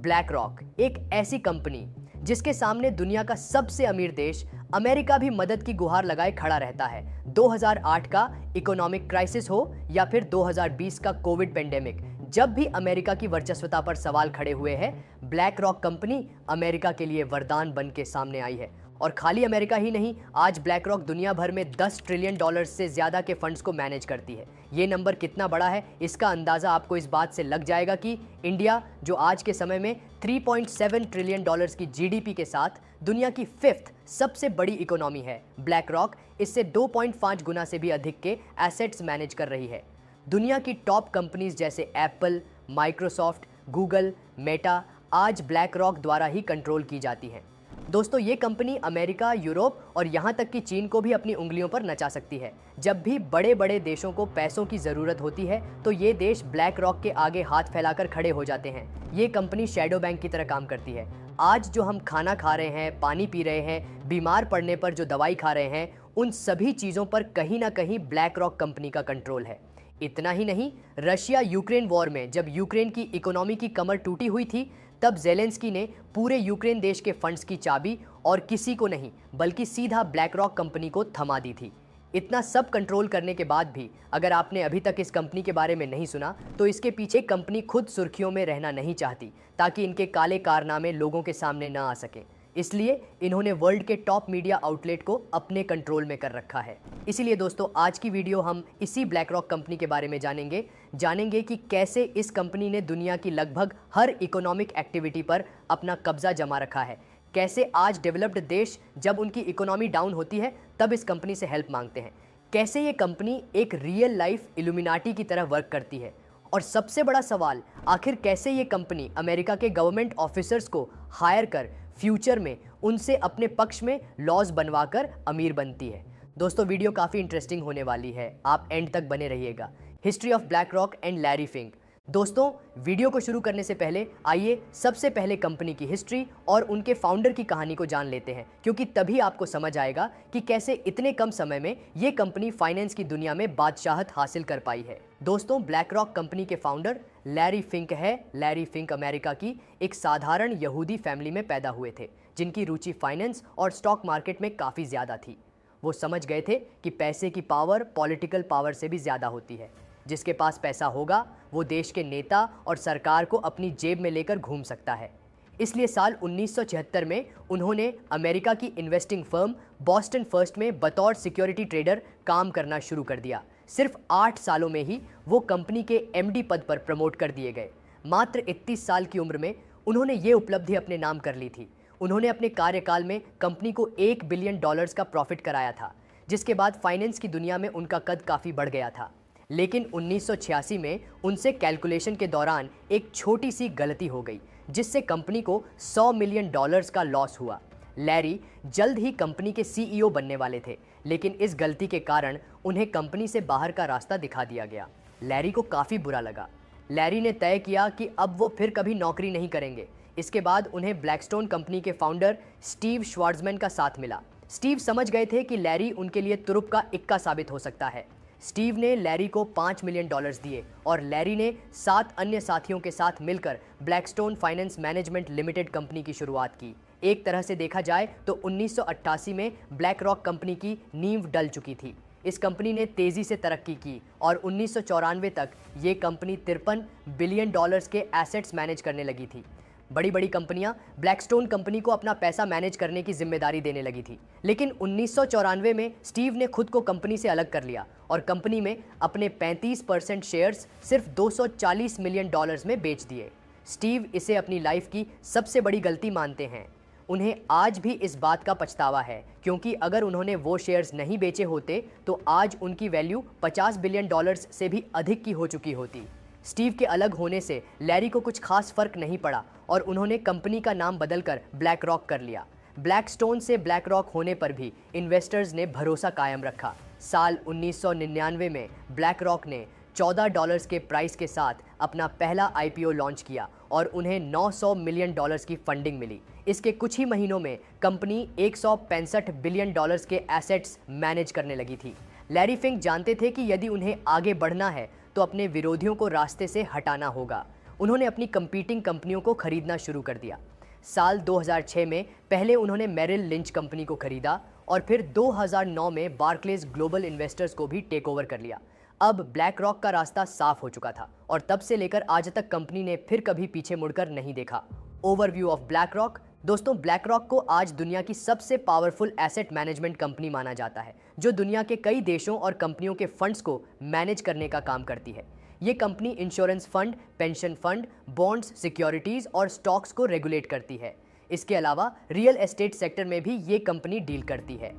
Black rock एक ऐसी company जिसके सामने दुनिया का सबसे अमीर देश अमेरिका भी मदद की गुहार लगाए खड़ा रहता है। 2008 का इकोनॉमिक क्राइसिस हो या फिर 2020 का कोविड पेंडेमिक, जब भी अमेरिका की वर्चस्वता पर सवाल खड़े हुए हैं, ब्लैक रॉक कंपनी अमेरिका के लिए वरदान बन के सामने आई है। और खाली अमेरिका ही नहीं, आज ब्लैक रॉक दुनिया भर में 10 ट्रिलियन डॉलर से ज्यादा के फंड्स को मैनेज करती है। ये नंबर कितना बड़ा है, इसका अंदाजा आपको इस बात से लग जाएगा कि इंडिया, जो आज के समय में 3.7 ट्रिलियन डॉलर्स की जीडीपी के साथ दुनिया की 5th सबसे बड़ी इकोनॉमी है, ब्लैक रॉक इससे 2.5 गुना से भी अधिक के एसेट्स मैनेज कर रही है। दुनिया की टॉप कंपनीज जैसे एप्पल, माइक्रोसॉफ्ट, गूगल, मेटा आज ब्लैक रॉक द्वारा ही कंट्रोल की जाती हैं। दोस्तों, ये कंपनी अमेरिका, यूरोप और यहाँ तक कि चीन को भी अपनी उंगलियों पर नचा सकती है। जब भी बड़े बड़े देशों को पैसों की ज़रूरत होती है तो ये देश ब्लैक रॉक के आगे हाथ फैलाकर खड़े हो जाते हैं। ये कंपनी शैडो बैंक की तरह काम करती है। आज जो हम खाना खा रहे हैं, पानी पी रहे हैं, बीमार पड़ने पर जो दवाई खा रहे हैं, उन सभी चीज़ों पर कहीं ना कहीं ब्लैक रॉक कंपनी का कंट्रोल है। इतना ही नहीं, रशिया यूक्रेन वॉर में जब यूक्रेन की इकोनॉमी की कमर टूटी हुई थी, तब जेलेंस्की ने पूरे यूक्रेन देश के फंड्स की चाबी और किसी को नहीं बल्कि सीधा ब्लैक रॉक कंपनी को थमा दी थी। इतना सब कंट्रोल करने के बाद भी अगर आपने अभी तक इस कंपनी के बारे में नहीं सुना, तो इसके पीछे कंपनी खुद सुर्खियों में रहना नहीं चाहती ताकि इनके काले कारनामे लोगों के सामने न आ सकें। इसलिए इन्होंने वर्ल्ड के टॉप मीडिया आउटलेट को अपने कंट्रोल में कर रखा है। इसीलिए दोस्तों, आज की वीडियो हम इसी ब्लैक रॉक कंपनी के बारे में जानेंगे कि कैसे इस कंपनी ने दुनिया की लगभग हर इकोनॉमिक एक्टिविटी पर अपना कब्जा जमा रखा है। कैसे आज डेवलप्ड देश जब उनकी इकोनॉमी डाउन होती है तब इस कंपनी से हेल्प मांगते हैं। कैसे ये कंपनी एक रियल लाइफ इल्यूमिनाटी की तरह वर्क करती है। और सबसे बड़ा सवाल, आखिर कैसे ये कंपनी अमेरिका के गवर्नमेंट ऑफिसर्स को हायर कर फ्यूचर में उनसे अपने पक्ष में लॉज बनवाकर अमीर बनती है। दोस्तों, वीडियो काफ़ी इंटरेस्टिंग होने वाली है, आप एंड तक बने रहिएगा। History of black rock and Larry Fink. दोस्तों, वीडियो को शुरू करने से पहले आइए सबसे पहले कंपनी की हिस्ट्री और उनके फाउंडर की कहानी को जान लेते हैं, क्योंकि तभी आपको समझ आएगा कि कैसे इतने कम समय में ये कंपनी फाइनेंस की दुनिया में बादशाहत हासिल कर पाई है। दोस्तों, ब्लैक रॉक कंपनी के फाउंडर लैरी फिंक है। लैरी फिंक अमेरिका की एक साधारण यहूदी फैमिली में पैदा हुए थे, जिनकी रुचि फाइनेंस और स्टॉक मार्केट में काफ़ी ज़्यादा थी। वो समझ गए थे कि पैसे की पावर पॉलिटिकल पावर से भी ज़्यादा होती है। जिसके पास पैसा होगा वो देश के नेता और सरकार को अपनी जेब में लेकर घूम सकता है। इसलिए साल 1976 में उन्होंने अमेरिका की इन्वेस्टिंग फर्म बॉस्टन फर्स्ट में बतौर सिक्योरिटी ट्रेडर काम करना शुरू कर दिया। सिर्फ 8 सालों में ही वो कंपनी के एमडी पद पर प्रमोट कर दिए गए। मात्र 31 साल की उम्र में उन्होंने ये उपलब्धि अपने नाम कर ली थी। उन्होंने अपने कार्यकाल में कंपनी को $1 बिलियन का प्रॉफिट कराया था, जिसके बाद फाइनेंस की दुनिया में उनका कद काफ़ी बढ़ गया था। लेकिन 1986 में उनसे कैलकुलेशन के दौरान एक छोटी सी गलती हो गई, जिससे कंपनी को $100 मिलियन का लॉस हुआ। लैरी जल्द ही कंपनी के सीईओ बनने वाले थे, लेकिन इस गलती के कारण उन्हें कंपनी से बाहर का रास्ता दिखा दिया गया। लैरी को काफ़ी बुरा लगा। लैरी ने तय किया कि अब वो फिर कभी नौकरी नहीं करेंगे। इसके बाद उन्हें ब्लैकस्टोन कंपनी के फाउंडर स्टीव श्वार्ट्जमैन का साथ मिला। स्टीव समझ गए थे कि लैरी उनके लिए तुरुप का इक्का साबित हो सकता है। स्टीव ने लैरी को $5 मिलियन दिए और लैरी ने 7 अन्य साथियों के साथ मिलकर Blackstone finance management limited company की शुरुआत की। एक तरह से देखा जाए तो 1988 में ब्लैक रॉक कंपनी की नींव डल चुकी थी। इस कंपनी ने तेज़ी से तरक्की की और 1994 तक ये कंपनी $53 बिलियन के एसेट्स मैनेज करने लगी थी। बड़ी बड़ी कंपनियां ब्लैकस्टोन कंपनी को अपना पैसा मैनेज करने की जिम्मेदारी देने लगी थी। लेकिन 1994 में स्टीव ने खुद को कंपनी से अलग कर लिया और कंपनी में अपने 35% शेयर्स सिर्फ $240 मिलियन में बेच दिए। स्टीव इसे अपनी लाइफ की सबसे बड़ी गलती मानते हैं। उन्हें आज भी इस बात का पछतावा है, क्योंकि अगर उन्होंने वो शेयर्स नहीं बेचे होते तो आज उनकी वैल्यू $50 बिलियन से भी अधिक की हो चुकी होती। स्टीव के अलग होने से लैरी को कुछ खास फर्क नहीं पड़ा और उन्होंने कंपनी का नाम बदलकर ब्लैक रॉक कर लिया। ब्लैकस्टोन से ब्लैक रॉक होने पर भी इन्वेस्टर्स ने भरोसा कायम रखा। साल 1999 में ब्लैक रॉक ने $14 के प्राइस के साथ अपना पहला आईपीओ लॉन्च किया और उन्हें $900 मिलियन की फंडिंग मिली। इसके कुछ ही महीनों में कंपनी $165 बिलियन के एसेट्स मैनेज करने लगी थी। लैरी फिंक जानते थे कि यदि उन्हें आगे बढ़ना है तो अपने विरोधियों को रास्ते से हटाना होगा। उन्होंने अपनी कंपीटिंग कंपनियों को खरीदना शुरू कर दिया। साल 2006 में पहले उन्होंने मेरिल लिंच कंपनी को खरीदा और फिर 2009 में बार्कलेज ग्लोबल इन्वेस्टर्स को भी टेक ओवर कर लिया। अब ब्लैक रॉक का रास्ता साफ हो चुका था और तब से लेकर आज तक कंपनी ने फिर कभी पीछे मुड़कर नहीं देखा। Overview of black rock. दोस्तों, ब्लैक रॉक को आज दुनिया की सबसे पावरफुल एसेट मैनेजमेंट कंपनी माना जाता है, जो दुनिया के कई देशों और कंपनियों के फंड्स को मैनेज करने का काम करती है। ये company insurance fund, pension fund, bonds, securities और स्टॉक्स को रेगुलेट करती है। इसके अलावा रियल एस्टेट सेक्टर में भी ये कंपनी डील करती है।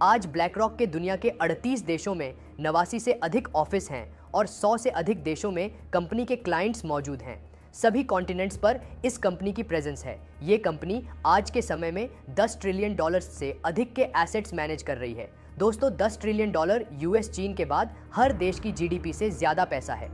आज ब्लैक रॉक के दुनिया के 38 देशों में 89 से अधिक ऑफिस हैं और 100 से अधिक देशों में कंपनी के क्लाइंट्स मौजूद हैं। सभी कॉन्टिनेंट्स पर इस कंपनी की प्रेजेंस है। ये कंपनी आज के समय में $10 ट्रिलियन से अधिक के एसेट्स मैनेज कर रही है। दोस्तों, $10 ट्रिलियन यूएस, चीन के बाद हर देश की जीडीपी से ज्यादा पैसा है।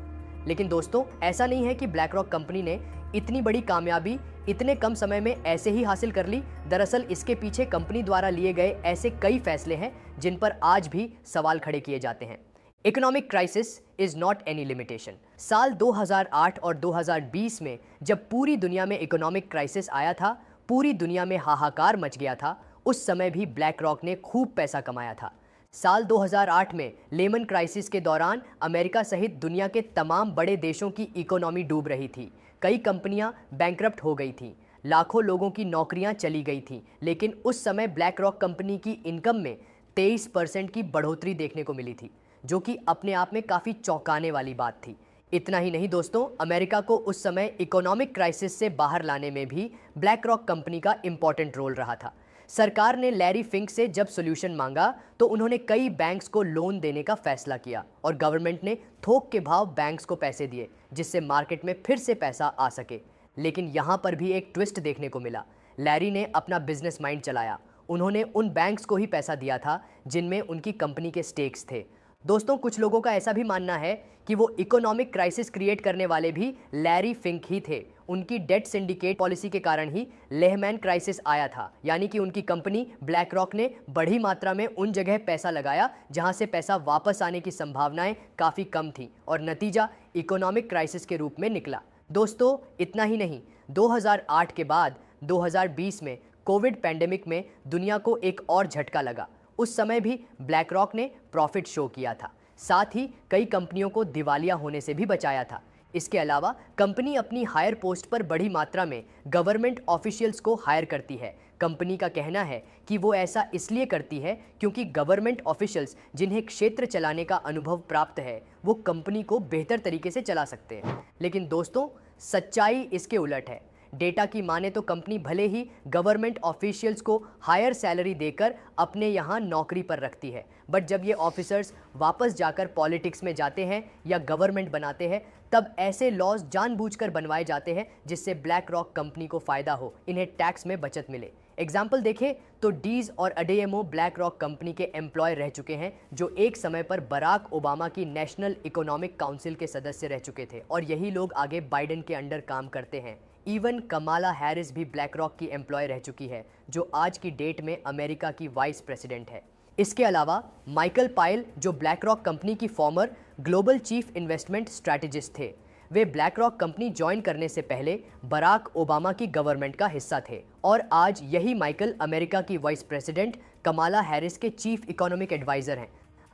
लेकिन दोस्तों, ऐसा नहीं है कि ब्लैक रॉक कंपनी ने इतनी बड़ी कामयाबी इतने कम समय में ऐसे ही हासिल कर ली। दरअसल इसके पीछे कंपनी द्वारा लिए गए ऐसे कई फैसले हैं जिन पर आज भी सवाल खड़े किए जाते हैं। Economic crisis is not any limitation. साल 2008 और 2020 में जब पूरी दुनिया में इकोनॉमिक क्राइसिस आया था, पूरी दुनिया में हाहाकार मच गया था, उस समय भी ब्लैक रॉक ने खूब पैसा कमाया था। साल 2008 में लेमन क्राइसिस के दौरान अमेरिका सहित दुनिया के तमाम बड़े देशों की इकोनॉमी डूब रही थी। कई कंपनियां बैंकरप्ट हो गई थीं, लाखों लोगों की नौकरियां चली गई थीं, लेकिन उस समय ब्लैक रॉक कंपनी की इनकम में 23% की बढ़ोतरी देखने को मिली थी, जो कि अपने आप में काफ़ी चौंकाने वाली बात थी। इतना ही नहीं दोस्तों, अमेरिका को उस समय इकोनॉमिक क्राइसिस से बाहर लाने में भी ब्लैक रॉक कंपनी का इंपॉर्टेंट रोल रहा था। सरकार ने लैरी फिंक से जब सोल्यूशन मांगा तो उन्होंने कई बैंक्स को लोन देने का फैसला किया और गवर्नमेंट ने थोक के भाव बैंक्स को पैसे दिए, जिससे मार्केट में फिर से पैसा आ सके। लेकिन यहाँ पर भी एक ट्विस्ट देखने को मिला। लैरी ने अपना बिजनेस माइंड चलाया। उन्होंने उन बैंक्स को ही पैसा दिया था जिनमें उनकी कंपनी के स्टेक्स थे। दोस्तों, कुछ लोगों का ऐसा भी मानना है कि वो इकोनॉमिक क्राइसिस क्रिएट करने वाले भी लैरी फिंक ही थे। उनकी डेट सिंडिकेट पॉलिसी के कारण ही लेहमैन क्राइसिस आया था, यानी कि उनकी कंपनी ब्लैक रॉक ने बड़ी मात्रा में उन जगह पैसा लगाया जहां से पैसा वापस आने की संभावनाएं काफ़ी कम थी और नतीजा इकोनॉमिक क्राइसिस के रूप में निकला। दोस्तों, इतना ही नहीं, 2008 के बाद 2020 में कोविड पैंडेमिक में दुनिया को एक और झटका लगा। उस समय भी ब्लैक रॉक ने प्रॉफिट शो किया था, साथ ही कई कंपनियों को दिवालिया होने से भी बचाया था। इसके अलावा कंपनी अपनी हायर पोस्ट पर बड़ी मात्रा में गवर्नमेंट ऑफिशियल्स को हायर करती है। कंपनी का कहना है कि वो ऐसा इसलिए करती है क्योंकि गवर्नमेंट ऑफिशियल्स जिन्हें क्षेत्र चलाने का अनुभव प्राप्त है, वो कंपनी को बेहतर तरीके से चला सकते हैं। लेकिन दोस्तों, सच्चाई इसके उलट है। डेटा की माने तो कंपनी भले ही गवर्नमेंट ऑफिशियल्स को हायर सैलरी देकर अपने यहाँ नौकरी पर रखती है, बट जब ये ऑफिसर्स वापस जाकर पॉलिटिक्स में जाते हैं या गवर्नमेंट बनाते हैं, तब ऐसे लॉज जानबूझकर बनवाए जाते हैं जिससे ब्लैक रॉक कंपनी को फ़ायदा हो, इन्हें टैक्स में बचत मिले। एग्जाम्पल देखें तो डीज और अडेएमओ ब्लैक रॉक कंपनी के एम्प्लॉय रह चुके हैं, जो एक समय पर बराक ओबामा की नेशनल इकोनॉमिक काउंसिल के सदस्य रह चुके थे और यही लोग आगे बाइडेन के अंडर काम करते हैं। इवन कमाला हैरिस भी ब्लैक रॉक की एम्प्लॉय रह चुकी है, जो आज की डेट में अमेरिका की वाइस प्रेसिडेंट है। इसके अलावा माइकल पायल, जो ब्लैक रॉक कंपनी की farmer global chief investment strategist थे, वे ब्लैक रॉक कंपनी ज्वाइन करने से पहले बराक ओबामा की गवर्नमेंट का हिस्सा थे और आज यही माइकल अमेरिका की वाइस प्रेसिडेंट कमाला हैरिस के चीफ इकोनॉमिक एडवाइज़र हैं।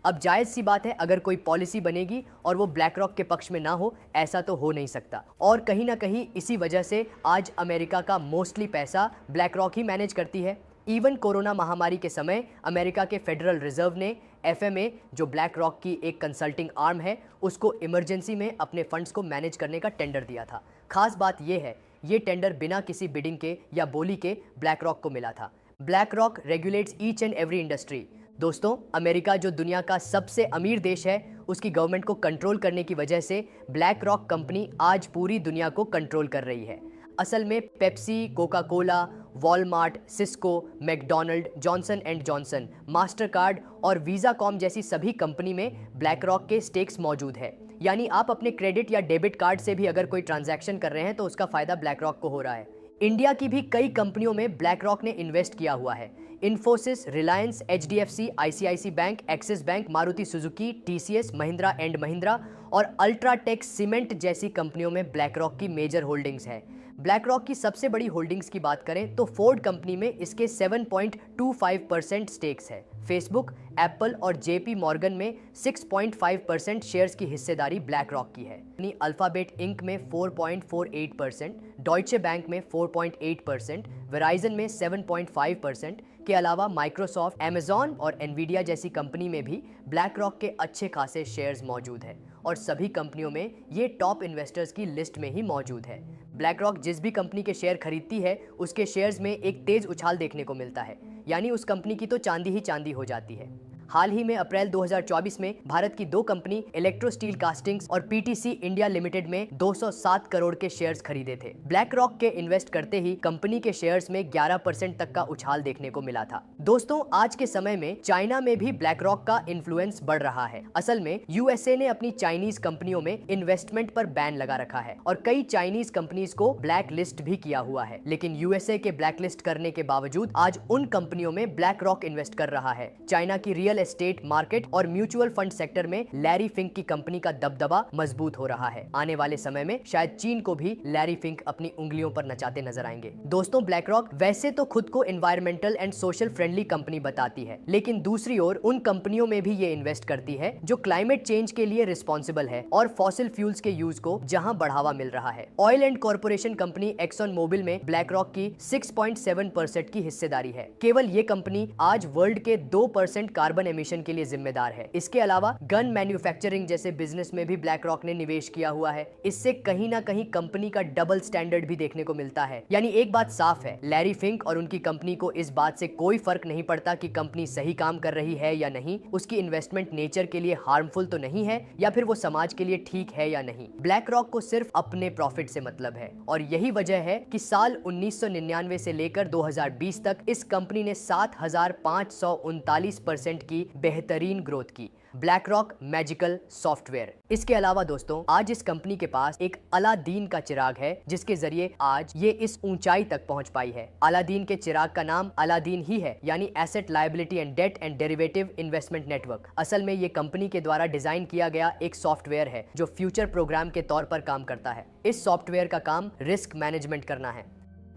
अब जायज़ सी बात है, अगर कोई पॉलिसी बनेगी और वो ब्लैक रॉक के पक्ष में ना हो, ऐसा तो हो नहीं सकता। और कहीं ना कहीं इसी वजह से आज अमेरिका का मोस्टली पैसा ब्लैक रॉक ही मैनेज करती है। इवन कोरोना महामारी के समय अमेरिका के फेडरल रिजर्व ने एफएमए, जो ब्लैक रॉक की एक कंसल्टिंग आर्म है, उसको इमरजेंसी में अपने फंड्स को मैनेज करने का टेंडर दिया था। खास बात यह है, ये टेंडर बिना किसी बिडिंग के या बोली के ब्लैक रॉक को मिला था। Black rock regulates each and every industry. दोस्तों, अमेरिका जो दुनिया का सबसे अमीर देश है, उसकी गवर्नमेंट को कंट्रोल करने की वजह से ब्लैक रॉक कंपनी आज पूरी दुनिया को कंट्रोल कर रही है। असल में Pepsi, Coca Cola, Walmart, Cisco, McDonald, Johnson and Johnson, Mastercard और वीज़ाकॉम जैसी सभी कंपनी में ब्लैक रॉक के स्टेक्स मौजूद है। यानी आप अपने क्रेडिट या डेबिट कार्ड से भी अगर कोई ट्रांजैक्शन कर रहे हैं तो उसका फ़ायदा ब्लैक रॉक को हो रहा है। इंडिया की भी कई कंपनियों में ब्लैक रॉक ने इन्वेस्ट किया हुआ है। Infosys, Reliance, HDFC, ICICI bank, Axis bank, Maruti Suzuki, TCS, Mahindra and Mahindra और अल्ट्राटेक सीमेंट जैसी कंपनियों में ब्लैक रॉक की मेजर होल्डिंग्स है। ब्लैक रॉक की सबसे बड़ी होल्डिंग्स की बात करें तो फोर्ड कंपनी में इसके 7.25% स्टेक्स है। फेसबुक, एप्पल और जेपी मॉर्गन में 6.5% शेयर्स की हिस्सेदारी ब्लैक रॉक की है। अल्फाबेट इंक में 4.48%, डॉइचे बैंक में 4.8%, वेराइजन में 7.5% के अलावा माइक्रोसॉफ्ट, अमेजॉन और एनवीडिया जैसी कंपनी में भी ब्लैक रॉक के अच्छे खासे शेयर्स मौजूद है और सभी कंपनियों में ये टॉप इन्वेस्टर्स की लिस्ट में ही मौजूद है। ब्लैक रॉक जिस भी कंपनी के शेयर खरीदती है उसके शेयर्स में एक तेज उछाल देखने को मिलता है, यानी उस कंपनी की तो चांदी ही चांदी हो जाती है। हाल ही में अप्रैल 2024 में भारत की दो कंपनी इलेक्ट्रो स्टील कास्टिंग्स और पीटीसी इंडिया लिमिटेड में 207 करोड़ के शेयर्स खरीदे थे। ब्लैक रॉक के इन्वेस्ट करते ही कंपनी के शेयर्स में 11% तक का उछाल देखने को मिला था। दोस्तों, आज के समय में चाइना में भी ब्लैक रॉक का इन्फ्लुएंस बढ़ रहा है। असल में यूएसए ने अपनी चाइनीज कंपनियों में इन्वेस्टमेंट पर बैन लगा रखा है और कई चाइनीज कंपनीज को ब्लैक लिस्ट भी किया हुआ है, लेकिन यूएसए के ब्लैक लिस्ट करने के बावजूद आज उन कंपनियों में ब्लैक रॉक इन्वेस्ट कर रहा है। चाइना की रियल एस्टेट मार्केट और म्यूचुअल फंड सेक्टर में लैरी फिंक की कंपनी का दबदबा मजबूत हो रहा है। आने वाले समय में शायद चीन को भी लैरी फिंक अपनी उंगलियों पर नचाते नजर आएंगे। दोस्तों, ब्लैक रॉक वैसे तो खुद को environmental and social friendly company बताती है, लेकिन दूसरी ओर उन कंपनियों में भी ये इन्वेस्ट करती है जो क्लाइमेट चेंज के लिए रिस्पॉन्सिबल है और फॉसिल फ्यूल्स के यूज को जहां बढ़ावा मिल रहा है। Oil and corporation company Exxon Mobil में ब्लैक रॉक की 6.7% की हिस्सेदारी है। केवल ये कंपनी आज वर्ल्ड के 2% कार्बन एमिशन के लिए जिम्मेदार है। इसके अलावा गन मैन्युफैक्चरिंग जैसे बिजनेस में भी ब्लैक रॉक ने निवेश किया हुआ है। इससे कहीं ना कहीं कंपनी का डबल स्टैंडर्ड भी देखने को मिलता है। यानी एक बात साफ है, लैरी फिंक और उनकी कंपनी को इस बात से कोई फर्क नहीं पड़ता कि कंपनी सही काम कर रही है या नहीं, उसकी इन्वेस्टमेंट नेचर के लिए हार्मफुल तो नहीं है या फिर वो समाज के लिए ठीक है या नहीं। ब्लैक रॉक को सिर्फ अपने प्रॉफिट से मतलब है और यही वजह है कि साल 1999 से लेकर 2020 तक इस कंपनी ने 7,539% की बेहतरीन ग्रोथ की। Black rock magical software. इसके अलावा दोस्तों, आज इस कंपनी के पास एक अलादीन का चिराग है जिसके जरिए आज ये इस ऊंचाई तक पहुंच पाई है। अलादीन के चिराग का नाम अलादीन ही है, यानी asset liability and debt and derivative investment network. असल में ये कंपनी के द्वारा डिजाइन किया गया एक सॉफ्टवेयर है जो फ्यूचर प्रोग्राम के तौर पर काम करता है। इस सॉफ्टवेयर का काम रिस्क मैनेजमेंट करना है।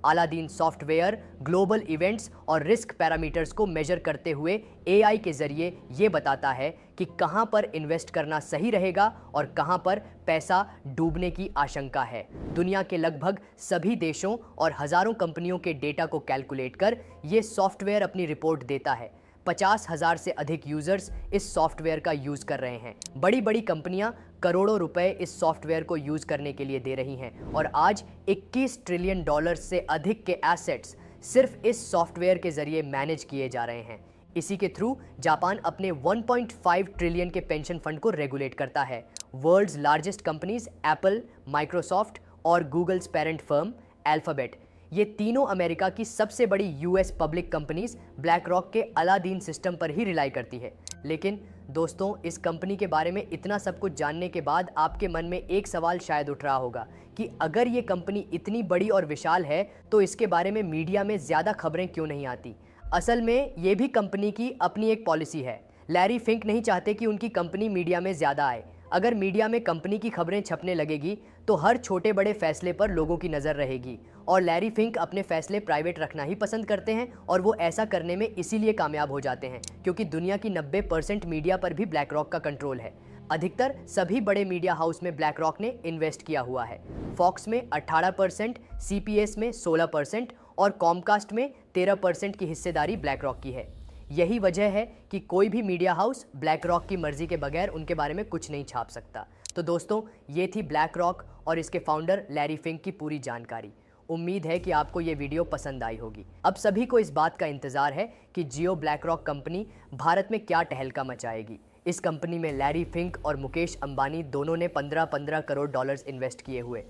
अलादीन सॉफ्टवेयर ग्लोबल इवेंट्स और रिस्क पैरामीटर्स को मेजर करते हुए एआई के जरिए ये बताता है कि कहां पर इन्वेस्ट करना सही रहेगा और कहां पर पैसा डूबने की आशंका है। दुनिया के लगभग सभी देशों और हजारों कंपनियों के डेटा को कैलकुलेट कर ये सॉफ्टवेयर अपनी रिपोर्ट देता है। 50,000 से अधिक यूजर्स इस सॉफ्टवेयर का यूज कर रहे हैं। बड़ी बड़ी कंपनियां करोड़ों रुपए इस सॉफ्टवेयर को यूज करने के लिए दे रही हैं और आज 21 ट्रिलियन डॉलर से अधिक के एसेट्स सिर्फ इस सॉफ्टवेयर के जरिए मैनेज किए जा रहे हैं। इसी के थ्रू जापान अपने 1.5 ट्रिलियन के पेंशन फंड को रेगुलेट करता है। World's largest companies Apple, Microsoft और गूगल्स पेरेंट फर्म अल्फाबेट, ये तीनों अमेरिका की सबसे बड़ी US public companies BlackRock के अलादीन सिस्टम पर ही रिलाई करती है। लेकिन दोस्तों, इस कंपनी के बारे में इतना सब कुछ जानने के बाद आपके मन में एक सवाल शायद उठ रहा होगा कि अगर ये कंपनी इतनी बड़ी और विशाल है तो इसके बारे में मीडिया में ज़्यादा खबरें क्यों नहीं आती। असल में ये भी कंपनी की अपनी एक पॉलिसी है। लैरी फिंक नहीं चाहते कि उनकी कंपनी मीडिया में ज़्यादा आए। अगर मीडिया में कंपनी की खबरें छपने लगेगी तो हर छोटे बड़े फैसले पर लोगों की नज़र रहेगी और लैरी फिंक अपने फैसले प्राइवेट रखना ही पसंद करते हैं और वो ऐसा करने में इसीलिए कामयाब हो जाते हैं क्योंकि दुनिया की 90% मीडिया पर भी ब्लैक रॉक का कंट्रोल है। अधिकतर सभी बड़े मीडिया हाउस में ब्लैक रॉक ने इन्वेस्ट किया हुआ है। फॉक्स में 18%, सीपीएस में 16% और कॉमकास्ट में 13% की हिस्सेदारी ब्लैक रॉक की है। यही वजह है कि कोई भी मीडिया हाउस ब्लैक रॉक की मर्जी के बगैर उनके बारे में कुछ नहीं छाप सकता। तो दोस्तों, ये थी ब्लैक रॉक और इसके फाउंडर लैरी फिंक की पूरी जानकारी। उम्मीद है कि आपको ये वीडियो पसंद आई होगी। अब सभी को इस बात का इंतजार है कि जियो ब्लैक रॉक कंपनी भारत में क्या तहलका मचाएगी। इस कंपनी में लैरी फिंक और मुकेश अंबानी दोनों ने 15-15 करोड़ डॉलर्स इन्वेस्ट किए हुए।